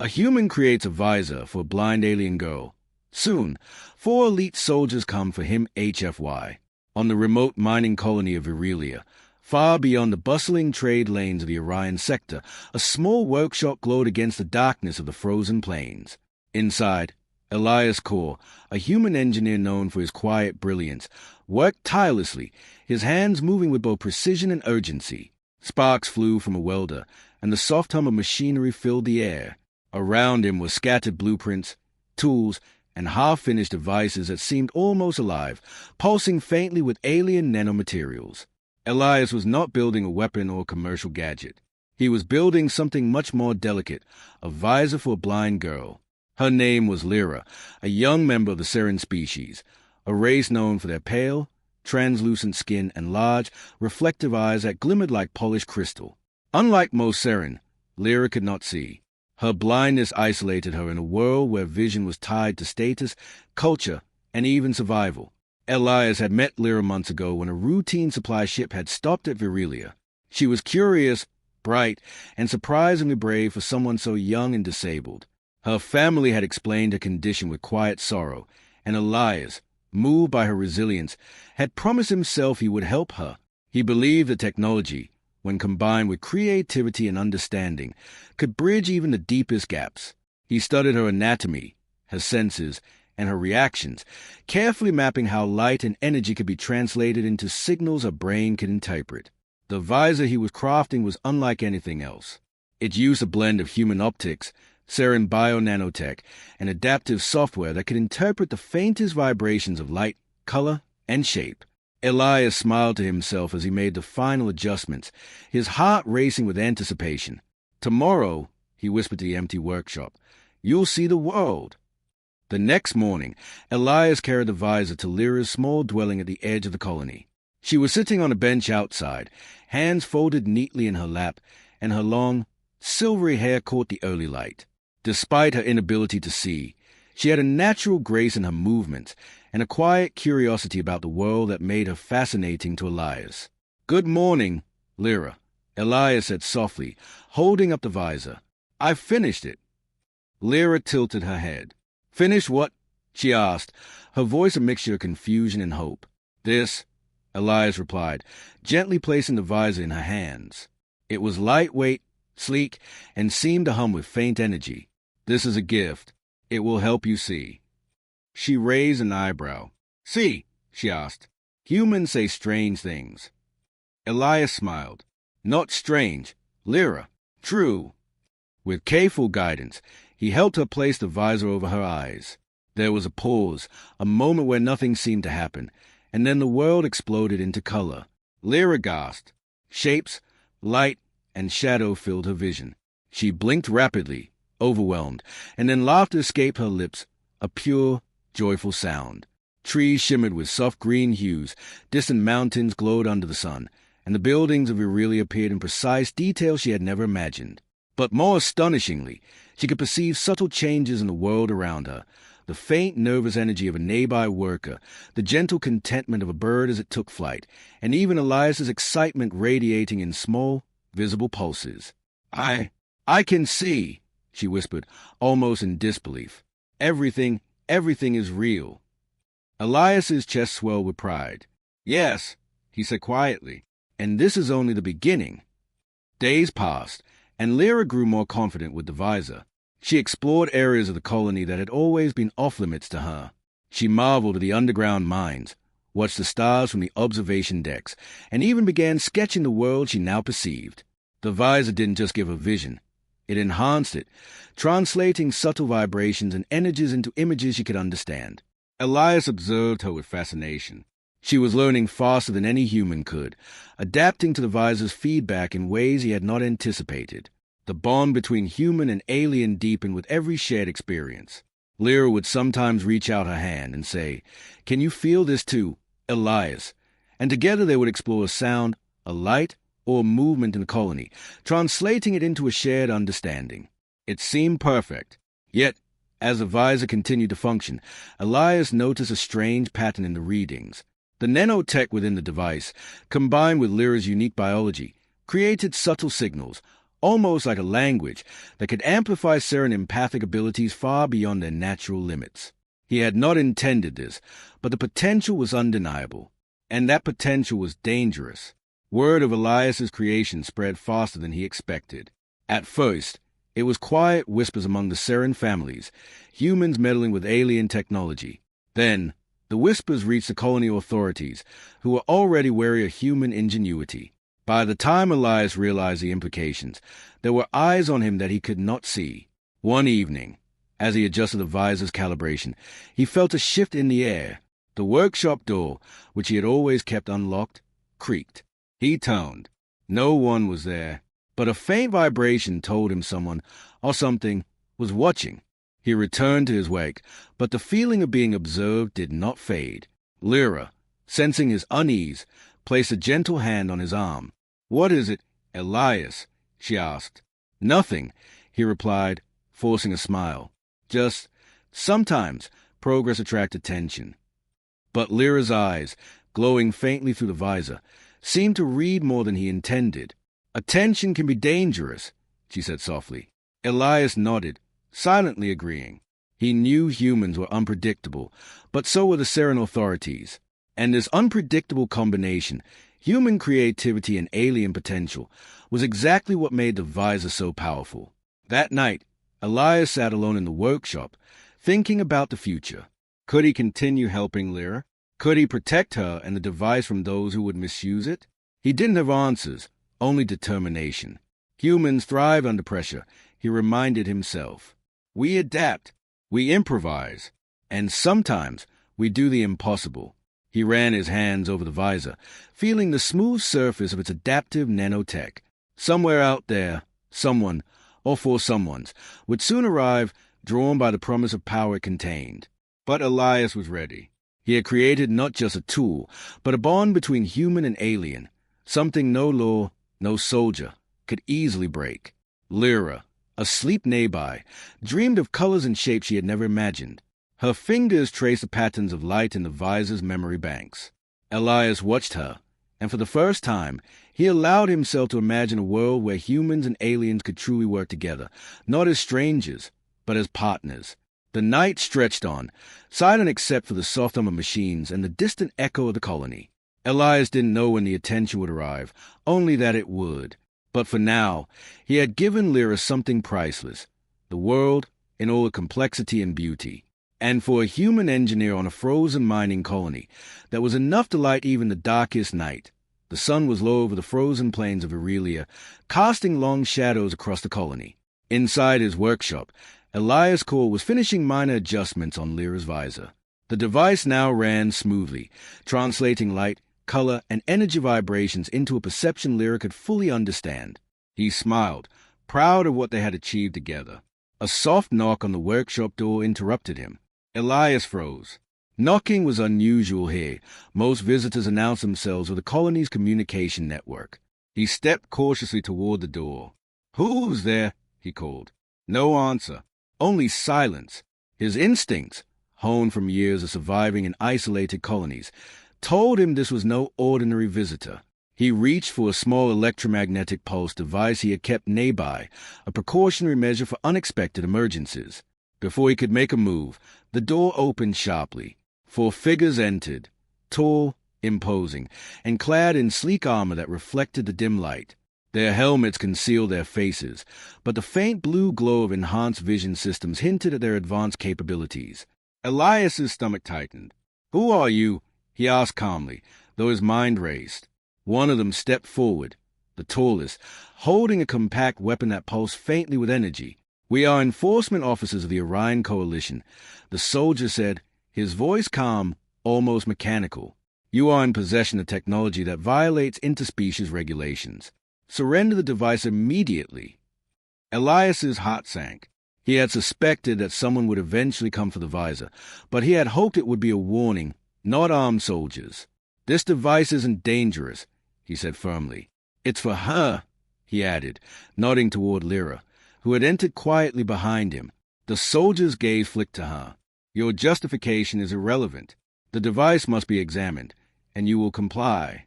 A human creates a visor for a blind alien girl. Soon, 4 elite soldiers come for him HFY. On the remote mining colony of Virelia, far beyond the bustling trade lanes of the Orion sector, a small workshop glowed against the darkness of the frozen plains. Inside, Elias Core, a human engineer known for his quiet brilliance, worked tirelessly, his hands moving with both precision and urgency. Sparks flew from a welder, and the soft hum of machinery filled the air. Around him were scattered blueprints, tools, and half-finished devices that seemed almost alive, pulsing faintly with alien nanomaterials. Elias was not building a weapon or commercial gadget. He was building something much more delicate, a visor for a blind girl. Her name was Lyra, a young member of the Seren species, a race known for their pale, translucent skin and large, reflective eyes that glimmered like polished crystal. Unlike most Seren, Lyra could not see. Her blindness isolated her in a world where vision was tied to status, culture, and even survival. Elias had met Lyra months ago when a routine supply ship had stopped at Virelia. She was curious, bright, and surprisingly brave for someone so young and disabled. Her family had explained her condition with quiet sorrow, and Elias, moved by her resilience, had promised himself he would help her. He believed that technology, when combined with creativity and understanding, could bridge even the deepest gaps. He studied her anatomy, her senses, and her reactions, carefully mapping how light and energy could be translated into signals her brain could interpret. The visor he was crafting was unlike anything else. It used a blend of human optics, Seren bio-nanotech, and adaptive software that could interpret the faintest vibrations of light, color, and shape. Elias smiled to himself as he made the final adjustments, his heart racing with anticipation. "Tomorrow," he whispered to the empty workshop, "you'll see the world." The next morning, Elias carried the visor to Lyra's small dwelling at the edge of the colony. She was sitting on a bench outside, hands folded neatly in her lap, and her long, silvery hair caught the early light. Despite her inability to see, she had a natural grace in her movements and a quiet curiosity about the world that made her fascinating to Elias. "Good morning, Lyra," Elias said softly, holding up the visor. "I've finished it." Lyra tilted her head. "Finish what?" she asked, her voice a mixture of confusion and hope. "This," Elias replied, gently placing the visor in her hands. It was lightweight, sleek, and seemed to hum with faint energy. "This is a gift. It will help you see." She raised an eyebrow. "See?" she asked. "Humans say strange things." Elias smiled. "Not strange, Lyra. True." With careful guidance, he helped her place the visor over her eyes. There was a pause, a moment where nothing seemed to happen, and then the world exploded into color. Lyra gasped. Shapes, light, and shadow filled her vision. She blinked rapidly, overwhelmed, and then laughter escaped her lips, a pure, joyful sound. Trees shimmered with soft green hues, distant mountains glowed under the sun, and the buildings of Virelia appeared in precise detail she had never imagined. But more astonishingly, she could perceive subtle changes in the world around her, the faint nervous energy of a nearby worker, the gentle contentment of a bird as it took flight, and even Elias's excitement radiating in small, visible pulses. I can see," she whispered, almost in disbelief. Everything is real." Elias's chest swelled with pride. "Yes," he said quietly, "and this is only the beginning." Days passed, and Lyra grew more confident with the visor. She explored areas of the colony that had always been off-limits to her. She marveled at the underground mines, watched the stars from the observation decks, and even began sketching the world she now perceived. The visor didn't just give her vision. It enhanced it, translating subtle vibrations and energies into images she could understand. Elias observed her with fascination. She was learning faster than any human could, adapting to the visor's feedback in ways he had not anticipated. The bond between human and alien deepened with every shared experience. Lyra would sometimes reach out her hand and say, "Can you feel this too, Elias?" And together they would explore a sound, a light, or movement in the colony, translating it into a shared understanding. It seemed perfect. Yet, as the visor continued to function, Elias noticed a strange pattern in the readings. The nanotech within the device, combined with Lyra's unique biology, created subtle signals, almost like a language that could amplify certain empathic abilities far beyond their natural limits. He had not intended this, but the potential was undeniable, and that potential was dangerous. Word of Elias's creation spread faster than he expected. At first, it was quiet whispers among the Seren families, humans meddling with alien technology. Then, the whispers reached the colony authorities, who were already wary of human ingenuity. By the time Elias realized the implications, there were eyes on him that he could not see. One evening, as he adjusted the visor's calibration, he felt a shift in the air. The workshop door, which he had always kept unlocked, creaked. He turned. No one was there, but a faint vibration told him someone, or something, was watching. He returned to his wake, but the feeling of being observed did not fade. Lyra, sensing his unease, placed a gentle hand on his arm. "What is it, Elias?" she asked. "Nothing," he replied, forcing a smile. "Just, sometimes progress attracts attention." But Lyra's eyes, glowing faintly through the visor, seemed to read more than he intended. "Attention can be dangerous," she said softly. Elias nodded, silently agreeing. He knew humans were unpredictable, but so were the Seren authorities. And this unpredictable combination, human creativity and alien potential, was exactly what made the visor so powerful. That night, Elias sat alone in the workshop, thinking about the future. Could he continue helping Lyra? Could he protect her and the device from those who would misuse it? He didn't have answers, only determination. Humans thrive under pressure, he reminded himself. We adapt, we improvise, and sometimes we do the impossible. He ran his hands over the visor, feeling the smooth surface of its adaptive nanotech. Somewhere out there, someone, or four someones, would soon arrive, drawn by the promise of power it contained. But Elias was ready. He had created not just a tool, but a bond between human and alien, something no law, no soldier, could easily break. Lyra, asleep nearby, dreamed of colors and shapes she had never imagined. Her fingers traced the patterns of light in the visor's memory banks. Elias watched her, and for the first time, he allowed himself to imagine a world where humans and aliens could truly work together, not as strangers, but as partners. The night stretched on, silent except for the soft hum of machines and the distant echo of the colony. Elias didn't know when the attention would arrive, only that it would. But for now, he had given Lyra something priceless, the world in all its complexity and beauty. And for a human engineer on a frozen mining colony, that was enough to light even the darkest night. The sun was low over the frozen plains of Aurelia, casting long shadows across the colony. Inside his workshop, Elias Core was finishing minor adjustments on Lyra's visor. The device now ran smoothly, translating light, color, and energy vibrations into a perception Lyra could fully understand. He smiled, proud of what they had achieved together. A soft knock on the workshop door interrupted him. Elias froze. Knocking was unusual here. Most visitors announced themselves with the colony's communication network. He stepped cautiously toward the door. "Who's there?" he called. No answer. Only silence. His instincts, honed from years of surviving in isolated colonies, told him this was no ordinary visitor. He reached for a small electromagnetic pulse device he had kept nearby, a precautionary measure for unexpected emergencies. Before he could make a move, the door opened sharply. 4 figures entered, tall, imposing, and clad in sleek armor that reflected the dim light. Their helmets concealed their faces, but the faint blue glow of enhanced vision systems hinted at their advanced capabilities. Elias's stomach tightened. "Who are you?" he asked calmly, though his mind raced. One of them stepped forward, the tallest, holding a compact weapon that pulsed faintly with energy. "We are enforcement officers of the Orion Coalition," the soldier said, his voice calm, almost mechanical. "You are in possession of technology that violates interspecies regulations. Surrender the device immediately." Elias's heart sank. He had suspected that someone would eventually come for the visor, but he had hoped it would be a warning, not armed soldiers. "This device isn't dangerous," he said firmly. "It's for her," he added, nodding toward Lyra, who had entered quietly behind him. The soldier's gaze flicked to her. "Your justification is irrelevant. The device must be examined, and you will comply."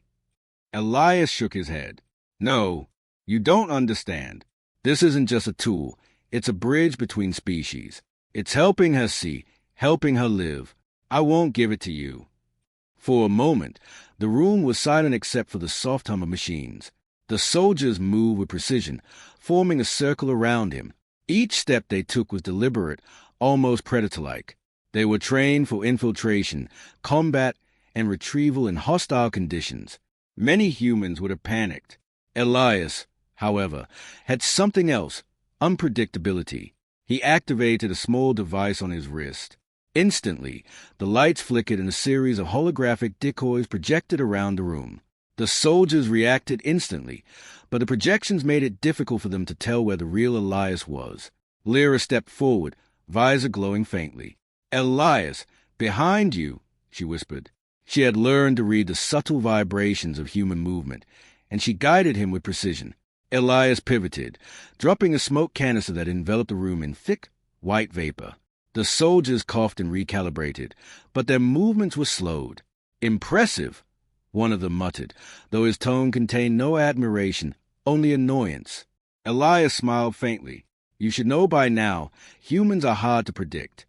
Elias shook his head. "No, you don't understand. This isn't just a tool, it's a bridge between species. It's helping her see, helping her live. I won't give it to you. For a moment, the room was silent except for the soft hum of machines. The soldiers moved with precision, forming a circle around him. Each step they took was deliberate, almost predator-like. They were trained for infiltration, combat, and retrieval in hostile conditions. Many humans would have panicked. Elias, however, had something else, unpredictability. He activated a small device on his wrist. Instantly, the lights flickered and a series of holographic decoys projected around the room. The soldiers reacted instantly, but the projections made it difficult for them to tell where the real Elias was. Lyra stepped forward, visor glowing faintly. "Elias, behind you," she whispered. She had learned to read the subtle vibrations of human movement, and she guided him with precision. Elias pivoted, dropping a smoke canister that enveloped the room in thick, white vapor. The soldiers coughed and recalibrated, but their movements were slowed. "Impressive," one of them muttered, though his tone contained no admiration, only annoyance. Elias smiled faintly. "You should know by now, humans are hard to predict."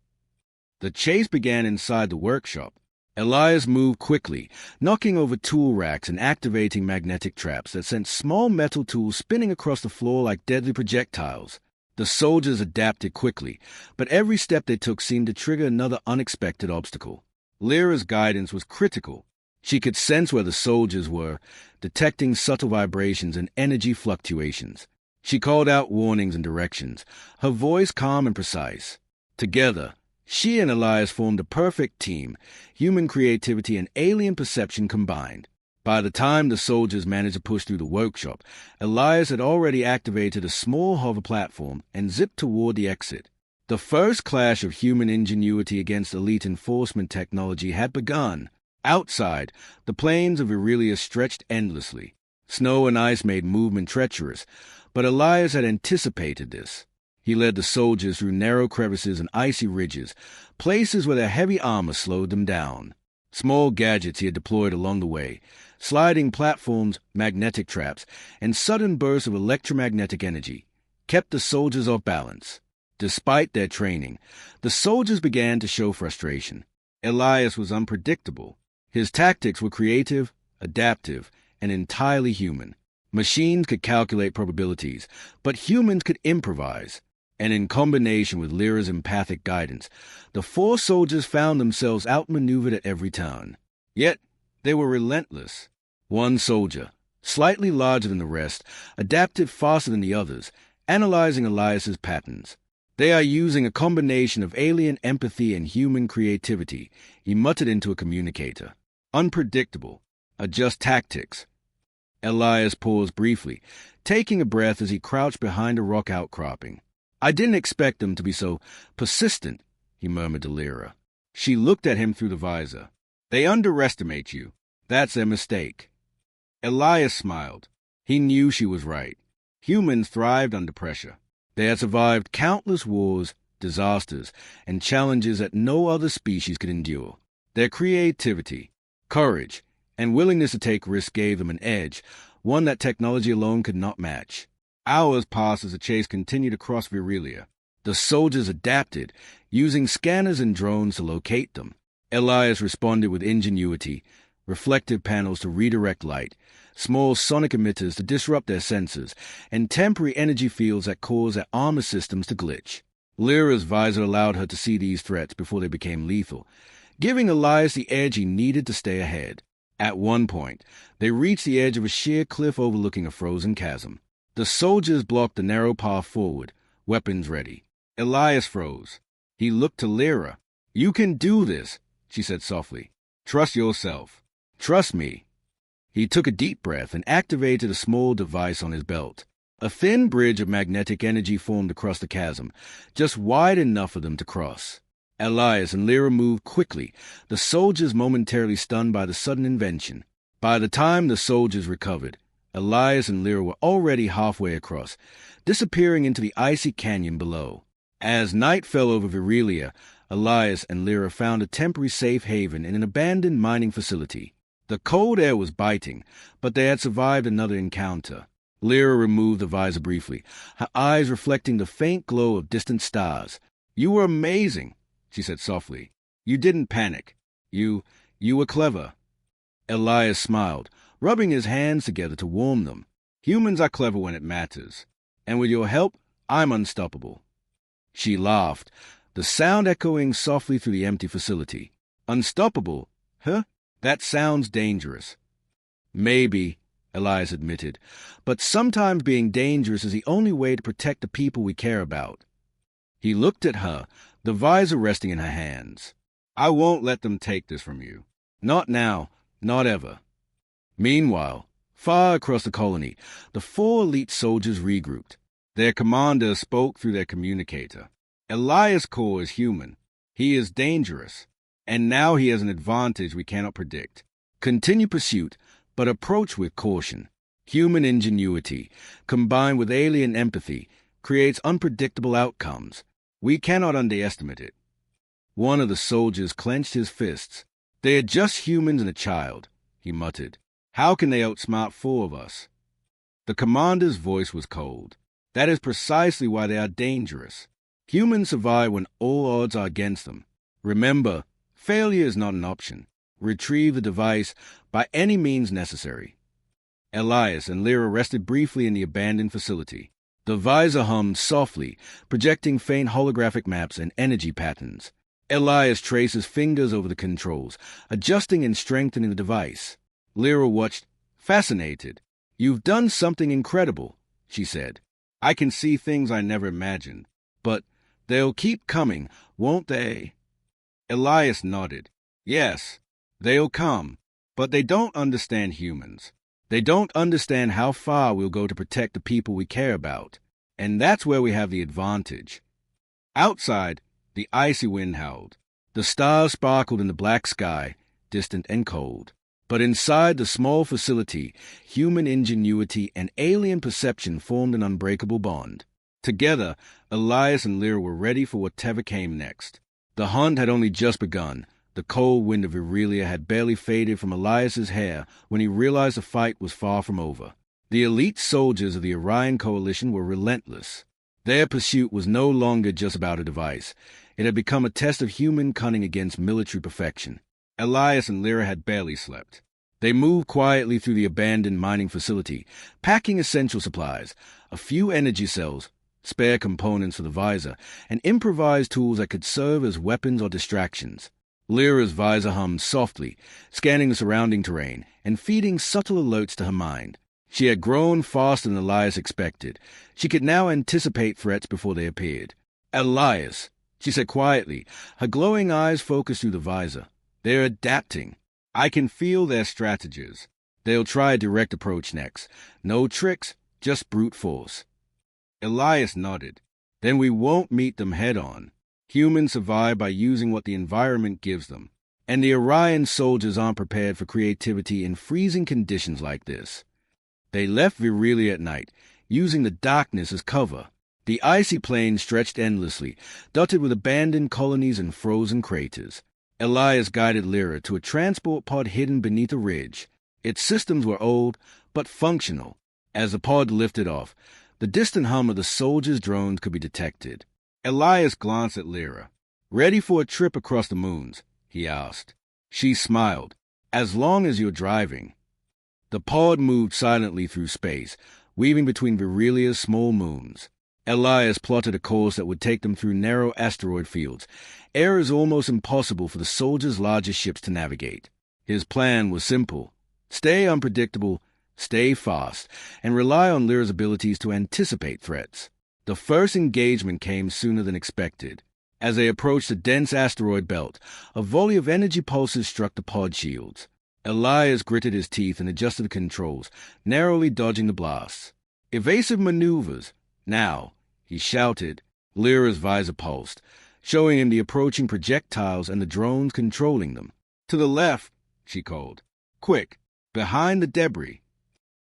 The chase began inside the workshop. Elias moved quickly, knocking over tool racks and activating magnetic traps that sent small metal tools spinning across the floor like deadly projectiles. The soldiers adapted quickly, but every step they took seemed to trigger another unexpected obstacle. Lyra's guidance was critical. She could sense where the soldiers were, detecting subtle vibrations and energy fluctuations. She called out warnings and directions, her voice calm and precise. Together, she and Elias formed a perfect team, human creativity and alien perception combined. By the time the soldiers managed to push through the workshop, Elias had already activated a small hover platform and zipped toward the exit. The first clash of human ingenuity against elite enforcement technology had begun. Outside, the plains of Aurelia stretched endlessly. Snow and ice made movement treacherous, but Elias had anticipated this. He led the soldiers through narrow crevices and icy ridges, places where their heavy armor slowed them down. Small gadgets he had deployed along the way, sliding platforms, magnetic traps, and sudden bursts of electromagnetic energy, kept the soldiers off balance. Despite their training, the soldiers began to show frustration. Elias was unpredictable. His tactics were creative, adaptive, and entirely human. Machines could calculate probabilities, but humans could improvise. And in combination with Lyra's empathic guidance, the four soldiers found themselves outmaneuvered at every turn. Yet, they were relentless. One soldier, slightly larger than the rest, adapted faster than the others, analyzing Elias's patterns. "They are using a combination of alien empathy and human creativity," he muttered into a communicator. "Unpredictable. Adjust tactics." Elias paused briefly, taking a breath as he crouched behind a rock outcropping. "I didn't expect them to be so persistent," he murmured to Lyra. She looked at him through the visor. "They underestimate you. That's their mistake." Elias smiled. He knew she was right. Humans thrived under pressure. They had survived countless wars, disasters, and challenges that no other species could endure. Their creativity, courage, and willingness to take risks gave them an edge, one that technology alone could not match. Hours passed as the chase continued across Virelia. The soldiers adapted, using scanners and drones to locate them. Elias responded with ingenuity, reflective panels to redirect light, small sonic emitters to disrupt their sensors, and temporary energy fields that caused their armor systems to glitch. Lyra's visor allowed her to see these threats before they became lethal, giving Elias the edge he needed to stay ahead. At one point, they reached the edge of a sheer cliff overlooking a frozen chasm. The soldiers blocked the narrow path forward, weapons ready. Elias froze. He looked to Lyra. "You can do this," she said softly. "Trust yourself. Trust me." He took a deep breath and activated a small device on his belt. A thin bridge of magnetic energy formed across the chasm, just wide enough for them to cross. Elias and Lyra moved quickly, the soldiers momentarily stunned by the sudden invention. By the time the soldiers recovered, Elias and Lyra were already halfway across, disappearing into the icy canyon below. As night fell over Virelia, Elias and Lyra found a temporary safe haven in an abandoned mining facility. The cold air was biting, but they had survived another encounter. Lyra removed the visor briefly, her eyes reflecting the faint glow of distant stars. "You were amazing," she said softly. "You didn't panic. You were clever." Elias smiled, rubbing his hands together to warm them. "Humans are clever when it matters. And with your help, I'm unstoppable." She laughed, the sound echoing softly through the empty facility. "Unstoppable? Huh? That sounds dangerous." "Maybe," Elias admitted, "but sometimes being dangerous is the only way to protect the people we care about." He looked at her, the visor resting in her hands. "I won't let them take this from you. Not now, not ever." Meanwhile, far across the colony, the 4 elite soldiers regrouped. Their commander spoke through their communicator. "Elias Core is human. He is dangerous. And now he has an advantage we cannot predict. Continue pursuit, but approach with caution. Human ingenuity, combined with alien empathy, creates unpredictable outcomes. We cannot underestimate it." One of the soldiers clenched his fists. "They are just humans and a child," he muttered. "How can they outsmart 4 of us?" The commander's voice was cold. "That is precisely why they are dangerous. Humans survive when all odds are against them. Remember, failure is not an option. Retrieve the device by any means necessary." Elias and Lyra rested briefly in the abandoned facility. The visor hummed softly, projecting faint holographic maps and energy patterns. Elias traced his fingers over the controls, adjusting and strengthening the device. Lyra watched, fascinated. "You've done something incredible," she said. "I can see things I never imagined. But they'll keep coming, won't they?" Elias nodded. "Yes, they'll come, but they don't understand humans. They don't understand how far we'll go to protect the people we care about. And that's where we have the advantage." Outside, the icy wind howled. The stars sparkled in the black sky, distant and cold. But inside the small facility, human ingenuity and alien perception formed an unbreakable bond. Together, Elias and Lyra were ready for whatever came next. The hunt had only just begun. The cold wind of Aurelia had barely faded from Elias's hair when he realized the fight was far from over. The elite soldiers of the Orion Coalition were relentless. Their pursuit was no longer just about a device. It had become a test of human cunning against military perfection. Elias and Lyra had barely slept. They moved quietly through the abandoned mining facility, packing essential supplies, a few energy cells, spare components for the visor, and improvised tools that could serve as weapons or distractions. Lyra's visor hummed softly, scanning the surrounding terrain and feeding subtle alerts to her mind. She had grown faster than Elias expected. She could now anticipate threats before they appeared. "Elias," she said quietly, her glowing eyes focused through the visor. "They're adapting. I can feel their strategies. They'll try a direct approach next. No tricks, just brute force." Elias nodded. "Then we won't meet them head-on. Humans survive by using what the environment gives them. And the Orion soldiers aren't prepared for creativity in freezing conditions like this." They left Virelia at night, using the darkness as cover. The icy plain stretched endlessly, dotted with abandoned colonies and frozen craters. Elias guided Lyra to a transport pod hidden beneath a ridge. Its systems were old, but functional. As the pod lifted off, the distant hum of the soldiers' drones could be detected. Elias glanced at Lyra. "Ready for a trip across the moons?" he asked. She smiled. "As long as you're driving." The pod moved silently through space, weaving between Virelia's small moons. Elias plotted a course that would take them through narrow asteroid fields, areas almost impossible for the soldiers' largest ships to navigate. His plan was simple. Stay unpredictable, stay fast, and rely on Lyra's abilities to anticipate threats. The first engagement came sooner than expected. As they approached the dense asteroid belt, a volley of energy pulses struck the pod shields. Elias gritted his teeth and adjusted the controls, narrowly dodging the blasts. "Evasive maneuvers! Now!" he shouted. Lyra's visor pulsed, showing him the approaching projectiles and the drones controlling them. "To the left!" she called. "Quick! Behind the debris!"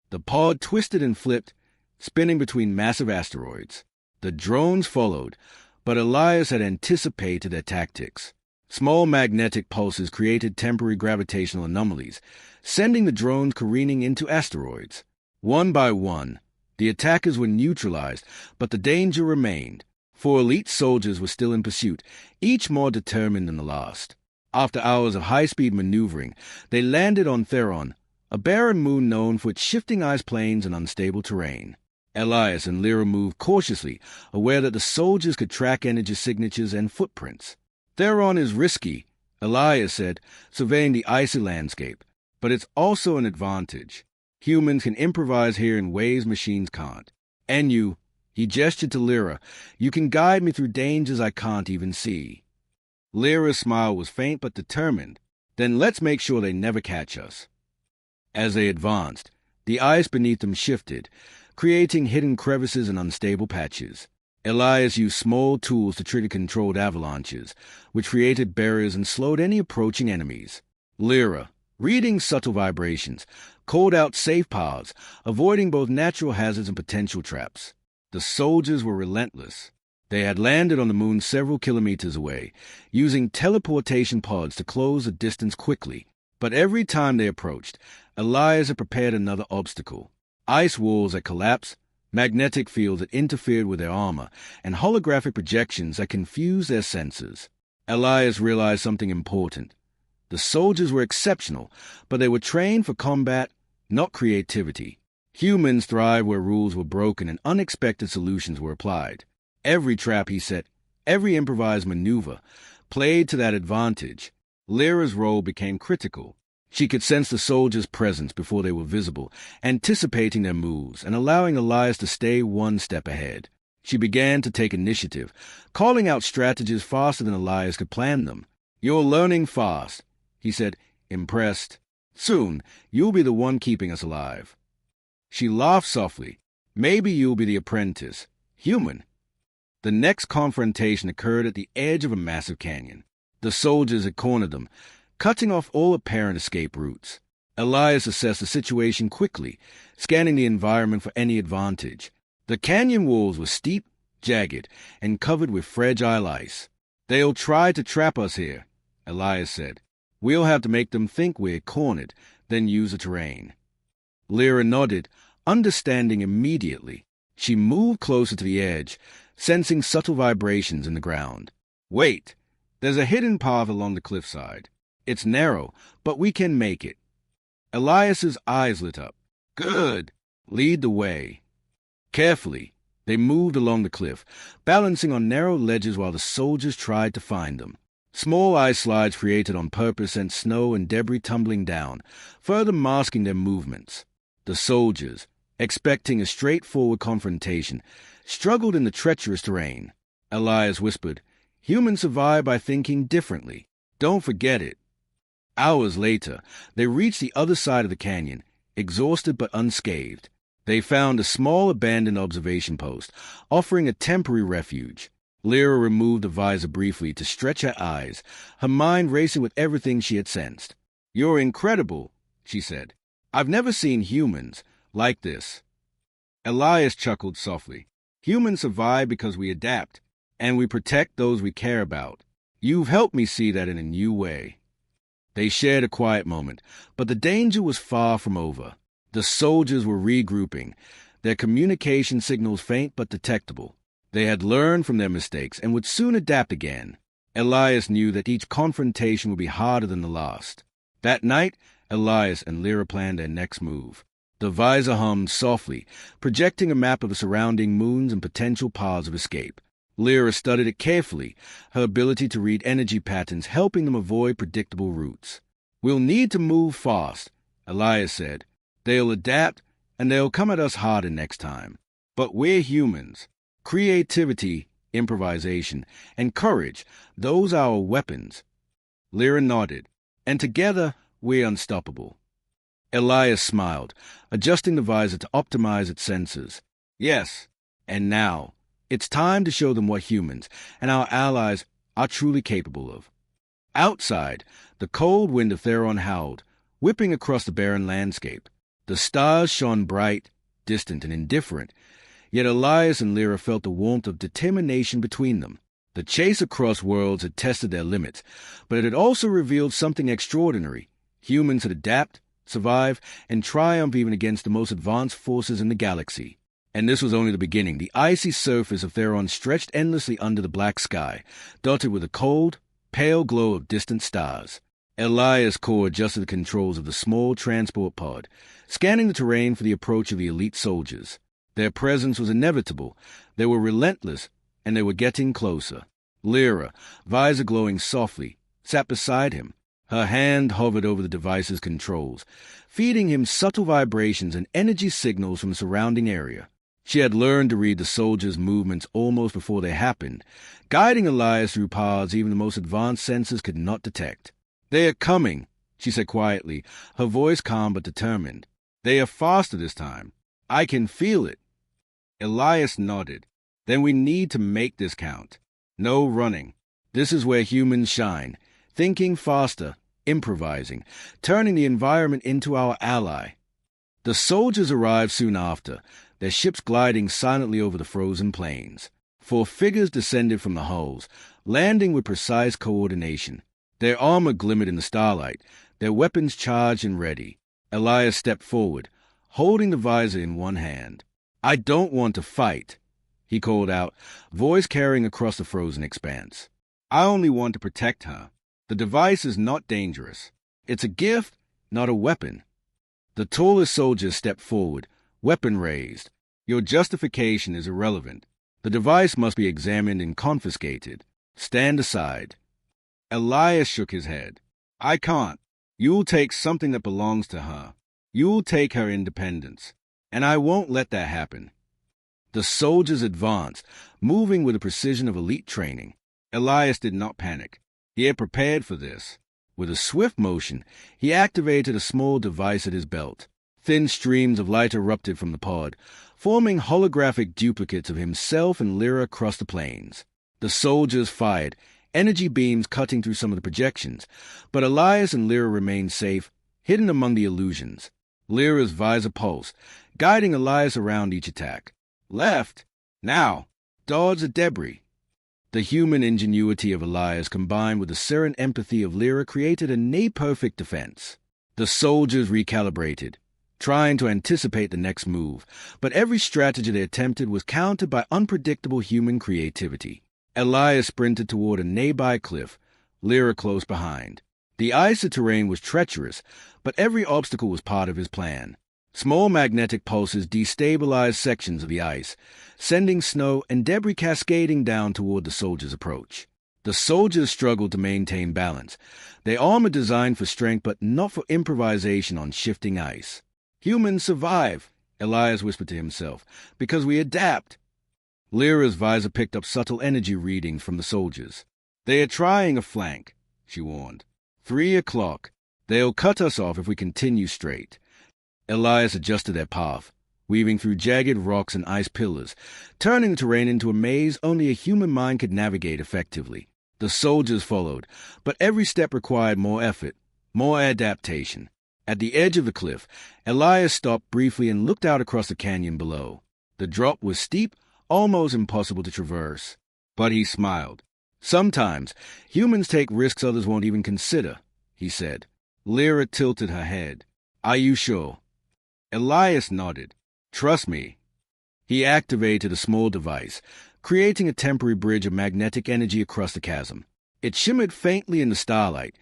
The pod twisted and flipped, spinning between massive asteroids. The drones followed, but Elias had anticipated their tactics. Small magnetic pulses created temporary gravitational anomalies, sending the drones careening into asteroids. One by one, The attackers were neutralized, but the danger remained. 4 elite soldiers were still in pursuit, each more determined than the last. After hours of high-speed maneuvering, they landed on Theron, a barren moon known for its shifting ice plains and unstable terrain. Elias and Lyra moved cautiously, aware that the soldiers could track energy signatures and footprints. Theron is risky, Elias said, surveying the icy landscape, but it's also an advantage. Humans can improvise here in ways machines can't. And you, he gestured to Lyra, you can guide me through dangers I can't even see. Lyra's smile was faint but determined. Then let's make sure they never catch us. As they advanced, the ice beneath them shifted, creating hidden crevices and unstable patches. Elias used small tools to trigger controlled avalanches, which created barriers and slowed any approaching enemies. Lyra, reading subtle vibrations, called out safe paths, avoiding both natural hazards and potential traps. The soldiers were relentless. They had landed on the moon several kilometers away, using teleportation pods to close the distance quickly. But every time they approached, Elias had prepared another obstacle. Ice walls that collapsed, magnetic fields that interfered with their armor, and holographic projections that confused their senses. Elias realized something important. The soldiers were exceptional, but they were trained for combat, not creativity. Humans thrive where rules were broken and unexpected solutions were applied. Every trap he set, every improvised maneuver, played to that advantage. Lyra's role became critical. She could sense the soldiers' presence before they were visible, anticipating their moves and allowing Elias to stay one step ahead. She began to take initiative, calling out strategies faster than Elias could plan them. "You're learning fast," he said, impressed. "Soon, you'll be the one keeping us alive." She laughed softly. "Maybe you'll be the apprentice. Human." The next confrontation occurred at the edge of a massive canyon. The soldiers had cornered them, cutting off all apparent escape routes. Elias assessed the situation quickly, scanning the environment for any advantage. The canyon walls were steep, jagged, and covered with fragile ice. "They'll try to trap us here," Elias said. "We'll have to make them think we're cornered, then use the terrain." Lyra nodded, understanding immediately. She moved closer to the edge, sensing subtle vibrations in the ground. "Wait! There's a hidden path along the cliffside. It's narrow, but we can make it." Elias's eyes lit up. "Good! Lead the way." Carefully, they moved along the cliff, balancing on narrow ledges while the soldiers tried to find them. Small ice slides created on purpose sent snow and debris tumbling down, further masking their movements. The soldiers, expecting a straightforward confrontation, struggled in the treacherous terrain. Elias whispered, "Humans survive by thinking differently. Don't forget it." Hours later, they reached the other side of the canyon, exhausted but unscathed. They found a small abandoned observation post, offering a temporary refuge. Lyra removed the visor briefly to stretch her eyes, her mind racing with everything she had sensed. "You're incredible," she said. "I've never seen humans like this." Elias chuckled softly. "Humans survive because we adapt, and we protect those we care about. You've helped me see that in a new way." They shared a quiet moment, but the danger was far from over. The soldiers were regrouping, their communication signals faint but detectable. They had learned from their mistakes and would soon adapt again. Elias knew that each confrontation would be harder than the last. That night, Elias and Lyra planned their next move. The visor hummed softly, projecting a map of the surrounding moons and potential paths of escape. Lyra studied it carefully, her ability to read energy patterns helping them avoid predictable routes. "We'll need to move fast," Elias said. "They'll adapt, and they'll come at us harder next time. But we're humans. Creativity, improvisation, and courage, those are our weapons." Lyra nodded. "And together, we're unstoppable." Elias smiled, adjusting the visor to optimize its sensors. "Yes, and now, it's time to show them what humans and our allies are truly capable of." Outside, the cold wind of Theron howled, whipping across the barren landscape. The stars shone bright, distant, and indifferent, yet Elias and Lyra felt the warmth of determination between them. The chase across worlds had tested their limits, but it had also revealed something extraordinary. Humans had adapt, survive, and triumph even against the most advanced forces in the galaxy. And this was only the beginning. The icy surface of Theron stretched endlessly under the black sky, dotted with a cold, pale glow of distant stars. Elias Core adjusted the controls of the small transport pod, scanning the terrain for the approach of the elite soldiers. Their presence was inevitable. They were relentless, and they were getting closer. Lyra, visor glowing softly, sat beside him. Her hand hovered over the device's controls, feeding him subtle vibrations and energy signals from the surrounding area. She had learned to read the soldiers' movements almost before they happened, guiding Elias through paths even the most advanced senses could not detect. "They are coming," she said quietly, her voice calm but determined. "They are faster this time. I can feel it." Elias nodded. "Then we need to make this count. No running. This is where humans shine, thinking faster, improvising, turning the environment into our ally." The soldiers arrived soon after, their ships gliding silently over the frozen plains. 4 figures descended from the hulls, landing with precise coordination. Their armor glimmered in the starlight, their weapons charged and ready. Elias stepped forward, holding the visor in one hand. "I don't want to fight," he called out, voice carrying across the frozen expanse. "I only want to protect her. The device is not dangerous. It's a gift, not a weapon." The tallest soldier stepped forward, weapon raised. "Your justification is irrelevant. The device must be examined and confiscated. Stand aside." Elias shook his head. "I can't. You'll take something that belongs to her. You'll take her independence. And I won't let that happen." The soldiers advanced, moving with the precision of elite training. Elias did not panic. He had prepared for this. With a swift motion, he activated a small device at his belt. Thin streams of light erupted from the pod, forming holographic duplicates of himself and Lyra across the plains. The soldiers fired, energy beams cutting through some of the projections, but Elias and Lyra remained safe, hidden among the illusions. Lyra's visor pulsed, guiding Elias around each attack. "Left! Now! Dodge the debris!" The human ingenuity of Elias combined with the serene empathy of Lyra created a near-perfect defense. The soldiers recalibrated, trying to anticipate the next move, but every strategy they attempted was countered by unpredictable human creativity. Elias sprinted toward a nearby cliff, Lyra close behind. The ice of terrain was treacherous, but every obstacle was part of his plan. Small magnetic pulses destabilized sections of the ice, sending snow and debris cascading down toward the soldiers' approach. The soldiers struggled to maintain balance, their armor designed for strength but not for improvisation on shifting ice. "Humans survive," Elias whispered to himself, "because we adapt." Lyra's visor picked up subtle energy readings from the soldiers. "They are trying a flank," she warned. 3 o'clock. They'll cut us off if we continue straight." Elias adjusted their path, weaving through jagged rocks and ice pillars, turning the terrain into a maze only a human mind could navigate effectively. The soldiers followed, but every step required more effort, more adaptation. At the edge of the cliff, Elias stopped briefly and looked out across the canyon below. The drop was steep, almost impossible to traverse. But he smiled. "Sometimes humans take risks others won't even consider," he said. Lyra tilted her head. "Are you sure?" Elias nodded. "Trust me." He activated a small device, creating a temporary bridge of magnetic energy across the chasm. It shimmered faintly in the starlight,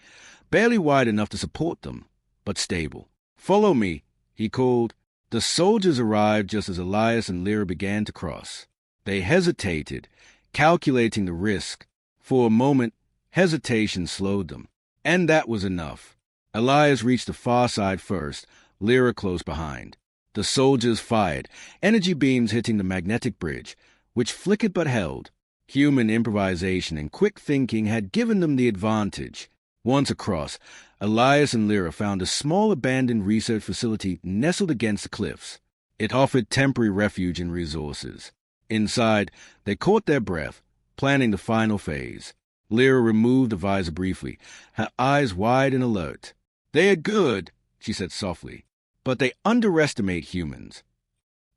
barely wide enough to support them, but stable. "Follow me," he called. The soldiers arrived just as Elias and Lyra began to cross. They hesitated, calculating the risk. For a moment, hesitation slowed them. And that was enough. Elias reached the far side first, Lyra close behind. The soldiers fired, energy beams hitting the magnetic bridge, which flickered but held. Human improvisation and quick thinking had given them the advantage. Once across, Elias and Lyra found a small abandoned research facility nestled against the cliffs. It offered temporary refuge and resources. Inside, they caught their breath, planning the final phase. Lyra removed the visor briefly, her eyes wide and alert. "They are good," she said softly, "but they underestimate humans."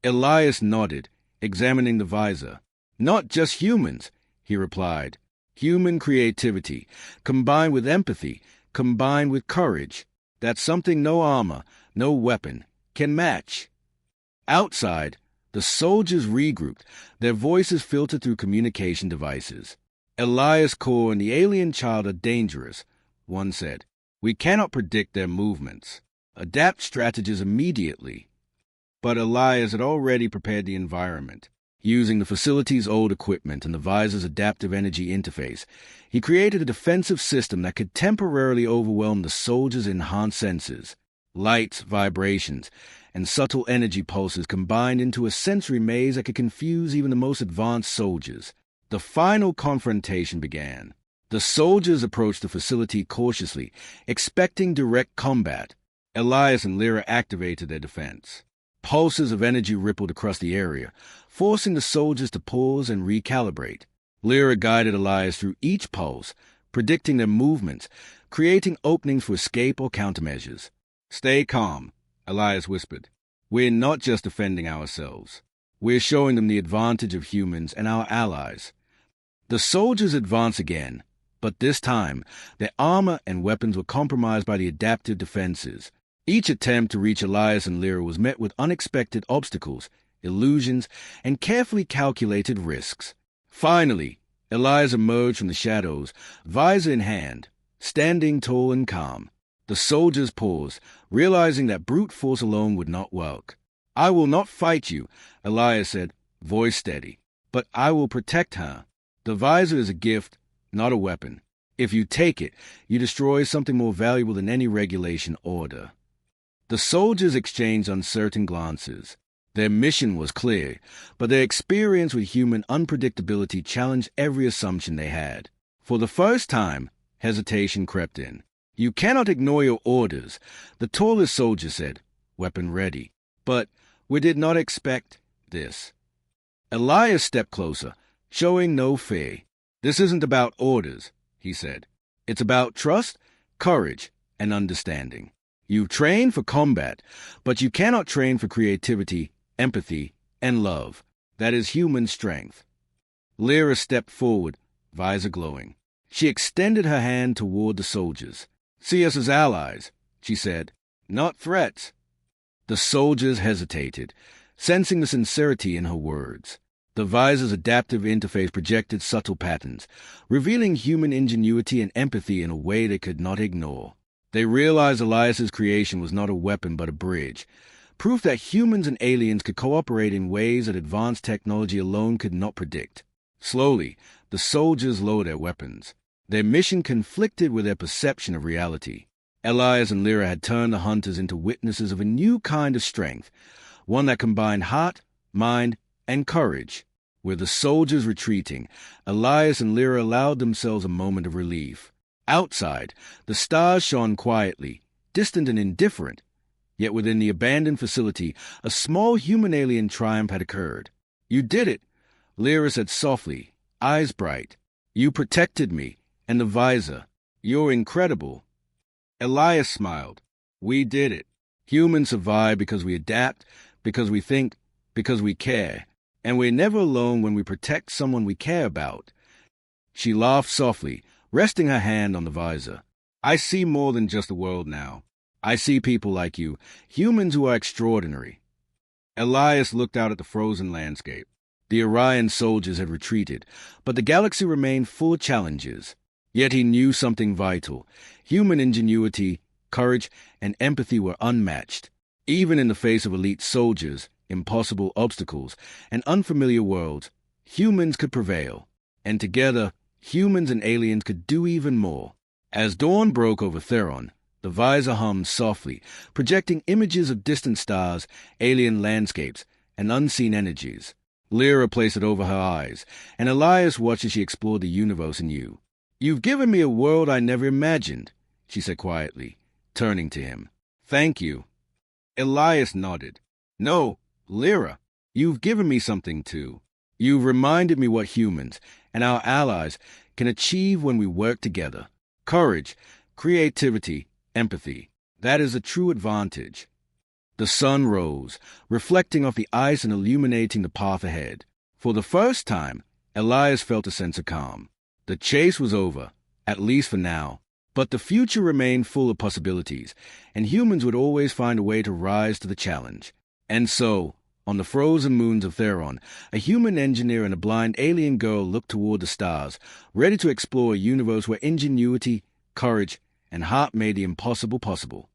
Elias nodded, examining the visor. "Not just humans," he replied. "Human creativity, combined with empathy, combined with courage. That's something no armor, no weapon, can match." Outside, The soldiers regrouped, their voices filtered through communication devices. Elias Core and the alien child are dangerous, one said. We cannot predict their movements. Adapt strategies immediately. But Elias had already prepared the environment. Using the facility's old equipment and the Visor's adaptive energy interface, he created a defensive system that could temporarily overwhelm the soldiers' enhanced senses. Lights, vibrations, and subtle energy pulses combined into a sensory maze that could confuse even the most advanced soldiers. The final confrontation began. The soldiers approached the facility cautiously, expecting direct combat. Elias and Lyra activated their defense. Pulses of energy rippled across the area, forcing the soldiers to pause and recalibrate. Lyra guided Elias through each pulse, predicting their movements, creating openings for escape or countermeasures. Stay calm, Elias whispered. We're not just defending ourselves. We're showing them the advantage of humans and our allies. The soldiers advanced again, but this time, their armor and weapons were compromised by the adaptive defenses. Each attempt to reach Elias and Lyra was met with unexpected obstacles, illusions, and carefully calculated risks. Finally, Elias emerged from the shadows, visor in hand, standing tall and calm. The soldiers paused, realizing that brute force alone would not work. I will not fight you, Elias said, voice steady, but I will protect her. The visor is a gift, not a weapon. If you take it, you destroy something more valuable than any regulation order. The soldiers exchanged uncertain glances. Their mission was clear, but their experience with human unpredictability challenged every assumption they had. For the first time, hesitation crept in. You cannot ignore your orders, the tallest soldier said, weapon ready. But we did not expect this. Elias stepped closer, showing no fear. This isn't about orders, he said. It's about trust, courage, and understanding. You train for combat, but you cannot train for creativity, empathy, and love. That is human strength. Lyra stepped forward, visor glowing. She extended her hand toward the soldiers. See us as allies, she said, not threats. The soldiers hesitated, sensing the sincerity in her words. The visor's adaptive interface projected subtle patterns, revealing human ingenuity and empathy in a way they could not ignore. They realized Elias's creation was not a weapon but a bridge, proof that humans and aliens could cooperate in ways that advanced technology alone could not predict. Slowly, the soldiers lowered their weapons. Their mission conflicted with their perception of reality. Elias and Lyra had turned the hunters into witnesses of a new kind of strength, one that combined heart, mind, and courage. With the soldiers retreating, Elias and Lyra allowed themselves a moment of relief. Outside, the stars shone quietly, distant and indifferent. Yet within the abandoned facility, a small human-alien triumph had occurred. You did it, Lyra said softly, eyes bright. You protected me, and the visor. You're incredible. Elias smiled. We did it. Humans survive because we adapt, because we think, because we care. And we're never alone when we protect someone we care about. She laughed softly, resting her hand on the visor. I see more than just the world now. I see people like you, humans who are extraordinary. Elias looked out at the frozen landscape. The Orion soldiers had retreated, but the galaxy remained full of challenges. Yet he knew something vital. Human ingenuity, courage, and empathy were unmatched. Even in the face of elite soldiers, impossible obstacles, and unfamiliar worlds, humans could prevail. And together, humans and aliens could do even more. As dawn broke over Theron, the visor hummed softly, projecting images of distant stars, alien landscapes, and unseen energies. Lyra placed it over her eyes, and Elias watched as she explored the universe anew. You've given me a world I never imagined, she said quietly, turning to him. Thank you. Elias nodded. No, Lyra, you've given me something too. You've reminded me what humans, and our allies, can achieve when we work together. Courage, creativity, empathy. That is a true advantage. The sun rose, reflecting off the ice and illuminating the path ahead. For the first time, Elias felt a sense of calm. The chase was over, at least for now. But the future remained full of possibilities, and humans would always find a way to rise to the challenge. And so, On the frozen moons of Theron, a human engineer and a blind alien girl look toward the stars, ready to explore a universe where ingenuity, courage, and heart made the impossible possible.